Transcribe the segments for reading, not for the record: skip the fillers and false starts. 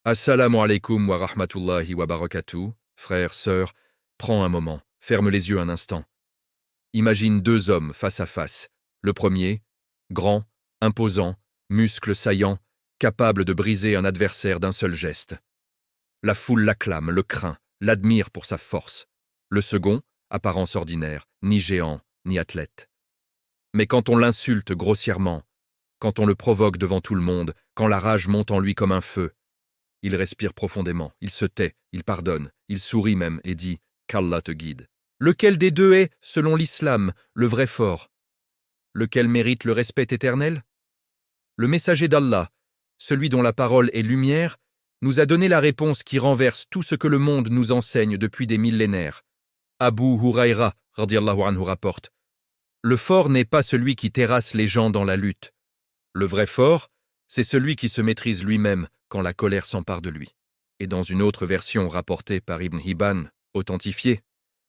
Assalamu alaikum wa rahmatullahi wa barakatuh. Frère, sœur, prends un moment, ferme les yeux un instant. Imagine deux hommes face à face. Le premier, grand, imposant, muscles saillants, capable de briser un adversaire d'un seul geste. La foule l'acclame, le craint, l'admire pour sa force. Le second, apparence ordinaire, ni géant, ni athlète. Mais quand on l'insulte grossièrement, quand on le provoque devant tout le monde, quand la rage monte en lui comme un feu, il respire profondément, il se tait, il pardonne, il sourit même et dit « qu'Allah te guide ». Lequel des deux est, selon l'islam, le vrai fort? Lequel mérite le respect éternel? Le messager d'Allah, celui dont la parole est lumière, nous a donné la réponse qui renverse tout ce que le monde nous enseigne depuis des millénaires. Abu Huraira, radiyallahu anhu, rapporte « Le fort n'est pas celui qui terrasse les gens dans la lutte. Le vrai fort, c'est celui qui se maîtrise lui-même quand la colère s'empare de lui. » Et dans une autre version rapportée par Ibn Hibban, authentifiée,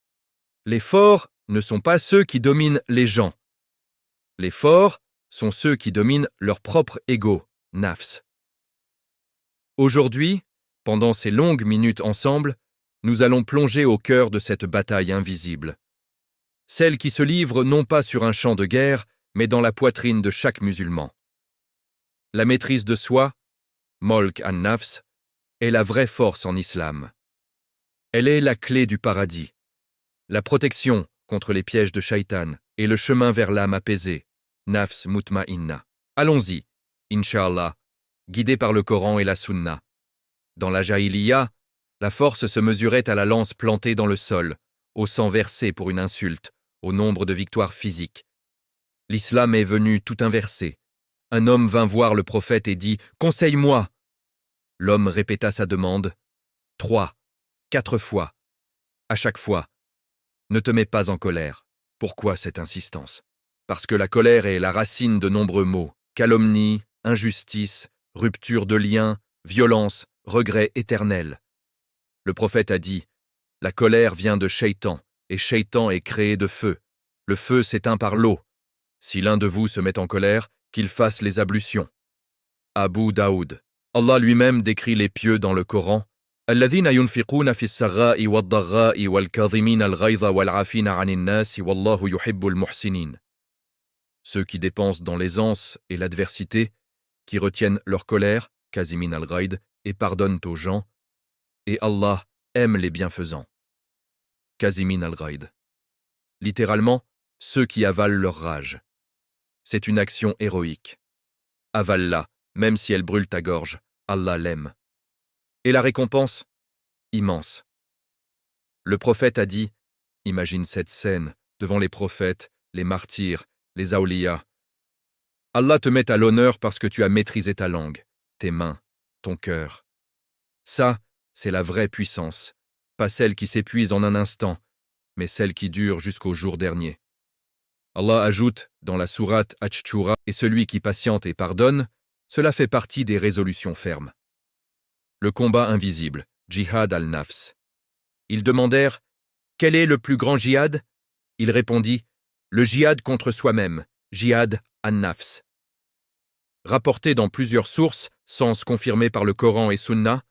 « Les forts ne sont pas ceux qui dominent les gens. Les forts sont ceux qui dominent leur propre ego, nafs. » Aujourd'hui, pendant ces longues minutes ensemble, nous allons plonger au cœur de cette bataille invisible. Celle qui se livre non pas sur un champ de guerre, mais dans la poitrine de chaque musulman. La maîtrise de soi, Molk an-Nafs, est la vraie force en islam. Elle est la clé du paradis, la protection contre les pièges de Shaitan et le chemin vers l'âme apaisée, Nafs mutma'inna. Allons-y, Inch'Allah, guidés par le Coran et la Sunna. Dans la Jahiliya, la force se mesurait à la lance plantée dans le sol, au sang versé pour une insulte, au nombre de victoires physiques. L'islam est venu tout inverser. Un homme vint voir le prophète et dit « Conseille-moi !» L'homme répéta sa demande 3, 4 fois. À chaque fois, « Ne te mets pas en colère. » Pourquoi cette insistance? Parce que la colère est la racine de nombreux maux. Calomnie, injustice, rupture de liens, violence, regret éternel. Le prophète a dit « La colère vient de Shaitan, et Shaitan est créé de feu. Le feu s'éteint par l'eau. Si l'un de vous se met en colère, qu'il fasse les ablutions. » Abu Daoud. Allah lui-même décrit les pieux dans le Coran. الذين ينفقون في السراء والضراء والكاظمين الغيظ والعافين عن الناس والله يحب المحسنين. Ceux qui dépensent dans l'aisance et l'adversité, qui retiennent leur colère, kazimin al-ghaid, et pardonnent aux gens, et Allah aime les bienfaisants. Kazimin al-ghaid. Littéralement, ceux qui avalent leur rage. C'est une action héroïque. Avale-la, même si elle brûle ta gorge, Allah l'aime. Et la récompense? Immense. Le prophète a dit, imagine cette scène, devant les prophètes, les martyrs, les awliya. Allah te met à l'honneur parce que tu as maîtrisé ta langue, tes mains, ton cœur. Ça, c'est la vraie puissance, pas celle qui s'épuise en un instant, mais celle qui dure jusqu'au jour dernier. Allah ajoute dans la sourate Ash-Shura, et celui qui patiente et pardonne, cela fait partie des résolutions fermes. Le combat invisible, Jihad al-Nafs. Ils demandèrent « Quel est le plus grand jihad ?» Il répondit « Le jihad contre soi-même, Jihad al-Nafs. » Rapporté dans plusieurs sources, sens confirmé par le Coran et Sunna,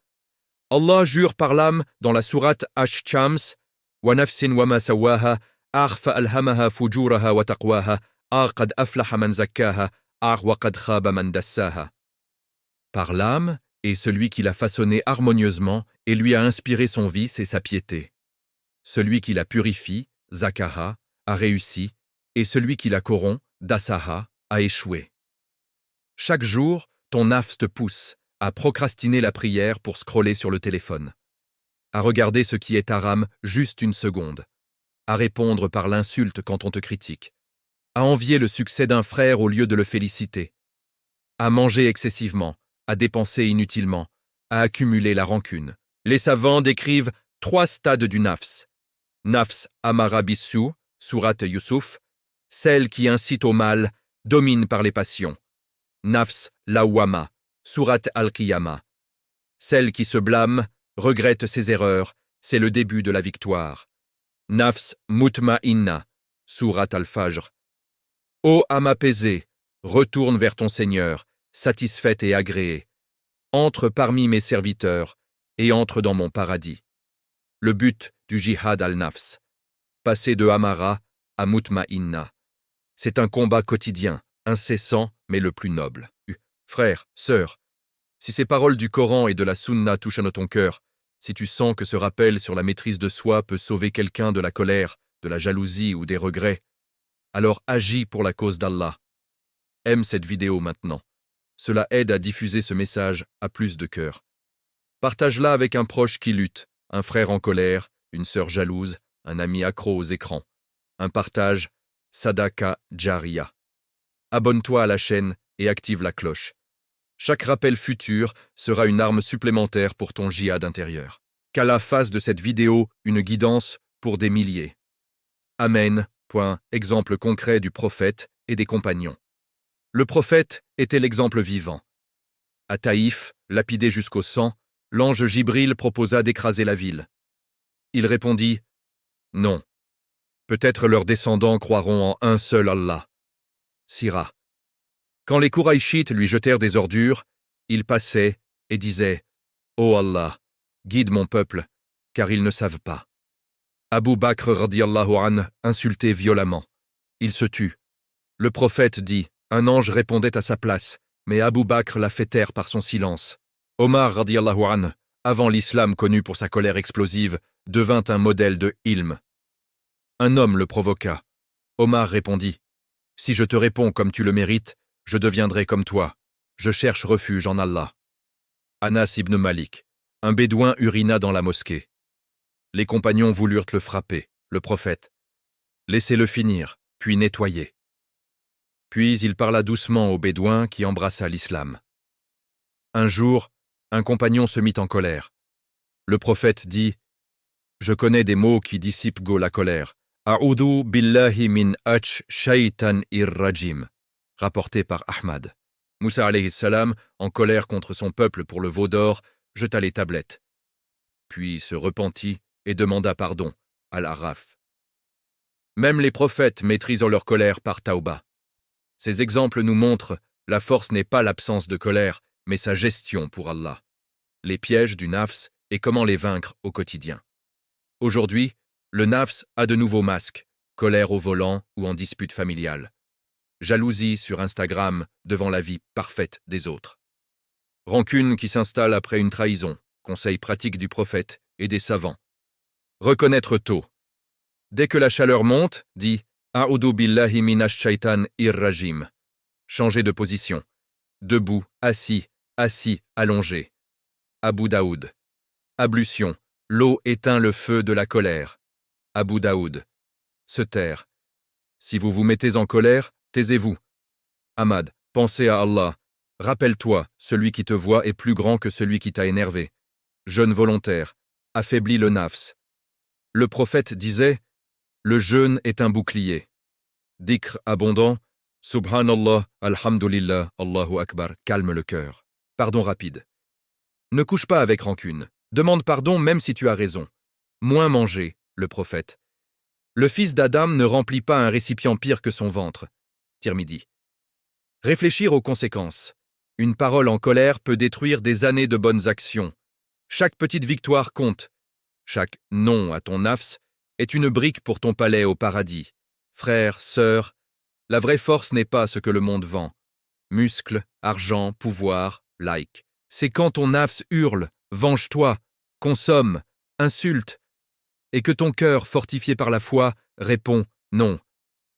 Allah jure par l'âme dans la sourate Ash-Shams « Wa nafsin wa ma sawaha, ar fa'alhamaha fujuraha wa taqwaha, ar qad aflaha man zakkaha, ar wa qad khaba man dassaha. » Par l'âme et celui qui l'a façonné harmonieusement et lui a inspiré son vice et sa piété. Celui qui la purifie, Zakaha, a réussi, et celui qui la corrompt, Dasaha, a échoué. Chaque jour, ton nafs te pousse à procrastiner la prière pour scroller sur le téléphone, à regarder ce qui est haram juste une seconde, à répondre par l'insulte quand on te critique, à envier le succès d'un frère au lieu de le féliciter, à manger excessivement, à dépenser inutilement, à accumuler la rancune. Les savants décrivent 3 stades du nafs. Nafs amara bissu, sourate Yusuf, celle qui incite au mal, domine par les passions. Nafs lawwama, sourate Al-Qiyamah, celle qui se blâme, regrette ses erreurs, c'est le début de la victoire. Nafs mutma'inna, sourate Al-Fajr. Ô âme apaisée, retourne vers ton Seigneur, satisfaite et agréée. entre parmi mes serviteurs et entre dans mon paradis. Le but du jihad al-nafs. Passer de Amara à Mutma'inna. C'est un combat quotidien, incessant, mais le plus noble. Frère, sœur, si ces paroles du Coran et de la Sunna touchent à ton cœur, si tu sens que ce rappel sur la maîtrise de soi peut sauver quelqu'un de la colère, de la jalousie ou des regrets, alors agis pour la cause d'Allah. Aime cette vidéo maintenant. Cela aide à diffuser ce message à plus de cœurs. Partage-la avec un proche qui lutte, un frère en colère, une sœur jalouse, un ami accro aux écrans. Un partage, Sadaka Jariya. Abonne-toi à la chaîne et active la cloche. Chaque rappel futur sera une arme supplémentaire pour ton djihad intérieur. Qu'Allah fasse de cette vidéo une guidance pour des milliers. Amen. Exemple concret du prophète et des compagnons. Le prophète était l'exemple vivant. À Taïf, lapidé jusqu'au sang, l'ange Jibril proposa d'écraser la ville. Il répondit « Non. Peut-être leurs descendants croiront en un seul Allah. » Sira. Quand les Kouraïchites lui jetèrent des ordures, il passait et disait « Ô Allah, guide mon peuple, car ils ne savent pas. » Abu Bakr radiyallahu anh insulté violemment. Il se tut. Le prophète dit « Un ange répondait à sa place, mais Abu Bakr l'a fait taire par son silence. » Omar radiyallahu anh, avant l'islam connu pour sa colère explosive, devint un modèle de ilm. Un homme le provoqua. Omar répondit « Si je te réponds comme tu le mérites, je deviendrai comme toi. Je cherche refuge en Allah. » Anas ibn Malik. Un bédouin urina dans la mosquée. Les compagnons voulurent le frapper, le prophète. Laissez-le finir, puis nettoyer. Puis il parla doucement au bédouin qui embrassa l'islam. Un jour, un compagnon se mit en colère. Le prophète dit « Je connais des mots qui dissipent la colère. A'udhu billahi min shaytan rajim. Rapporté par Ahmad. Moussa alayhi salam, en colère contre son peuple pour le veau d'or, jeta les tablettes. Puis se repentit et demanda pardon, Al-Araf. Même les prophètes maîtrisent leur colère par Tauba. Ces exemples nous montrent la force n'est pas l'absence de colère, mais sa gestion pour Allah. Les pièges du nafs et comment les vaincre au quotidien. Aujourd'hui, le nafs a de nouveaux masques, colère au volant ou en dispute familiale. Jalousie sur Instagram devant la vie parfaite des autres. Rancune qui s'installe après une trahison, conseil pratique du prophète et des savants. Reconnaître tôt. Dès que la chaleur monte, dis « A'udhu billahi minash shaitan rajim. Changer de position. Debout, assis, allongé. Abu Daoud. Ablution. L'eau éteint le feu de la colère. Abu Daoud. Se taire. Si vous vous mettez en colère, taisez-vous. Ahmad. Pensez à Allah. Rappelle-toi, celui qui te voit est plus grand que celui qui t'a énervé. Jeûne volontaire. Affaiblis le nafs. Le prophète disait « Le jeûne est un bouclier. » Dhikr abondant, Subhanallah, Alhamdulillah, Allahu Akbar, calme le cœur. Pardon rapide. Ne couche pas avec rancune. Demande pardon même si tu as raison. Moins manger, le prophète. Le fils d'Adam ne remplit pas un récipient pire que son ventre. Tirmidhi. Réfléchir aux conséquences. Une parole en colère peut détruire des années de bonnes actions. Chaque petite victoire compte. Chaque non à ton nafs est une brique pour ton palais au paradis. Frère, sœur, la vraie force n'est pas ce que le monde vend. Muscles, argent, pouvoir, like. C'est quand ton nafs hurle, venge-toi, consomme, insulte, et que ton cœur, fortifié par la foi, répond non,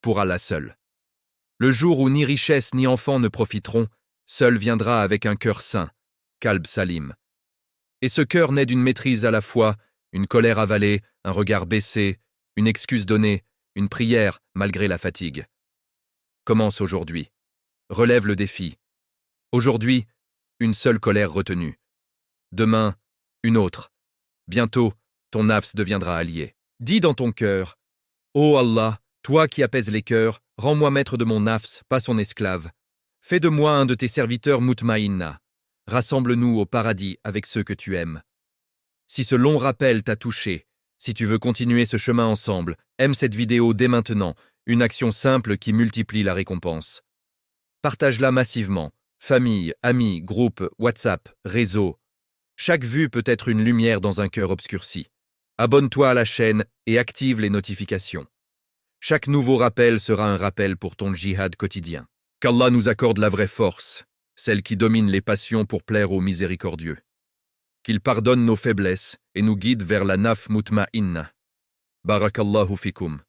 pour Allah seul. Le jour où ni richesse ni enfants ne profiteront, seul viendra avec un cœur sain, Qalb Salim. Et ce cœur naît d'une maîtrise à la fois, une colère avalée, un regard baissé, une excuse donnée, une prière malgré la fatigue. Commence aujourd'hui. Relève le défi. Aujourd'hui, une seule colère retenue. Demain, une autre. Bientôt, ton nafs deviendra allié. Dis dans ton cœur, « Ô Allah, toi qui apaises les cœurs, rends-moi maître de mon nafs, pas son esclave. Fais de moi un de tes serviteurs mutmaïnna. Rassemble-nous au paradis avec ceux que tu aimes. » Si ce long rappel t'a touché, si tu veux continuer ce chemin ensemble, aime cette vidéo dès maintenant, une action simple qui multiplie la récompense. Partage-la massivement, Famille, amis, groupe, WhatsApp, réseau. Chaque vue peut être une lumière dans un cœur obscurci. Abonne-toi à la chaîne et active les notifications. Chaque nouveau rappel sera un rappel pour ton djihad quotidien. Qu'Allah nous accorde la vraie force, celle qui domine les passions pour plaire au miséricordieux. Qu'il pardonne nos faiblesses et nous guide vers la naf mutma'inna. Barakallahu fikum.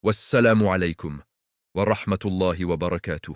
Wassalamu alaykum. Wa rahmatullahi wa barakatuh.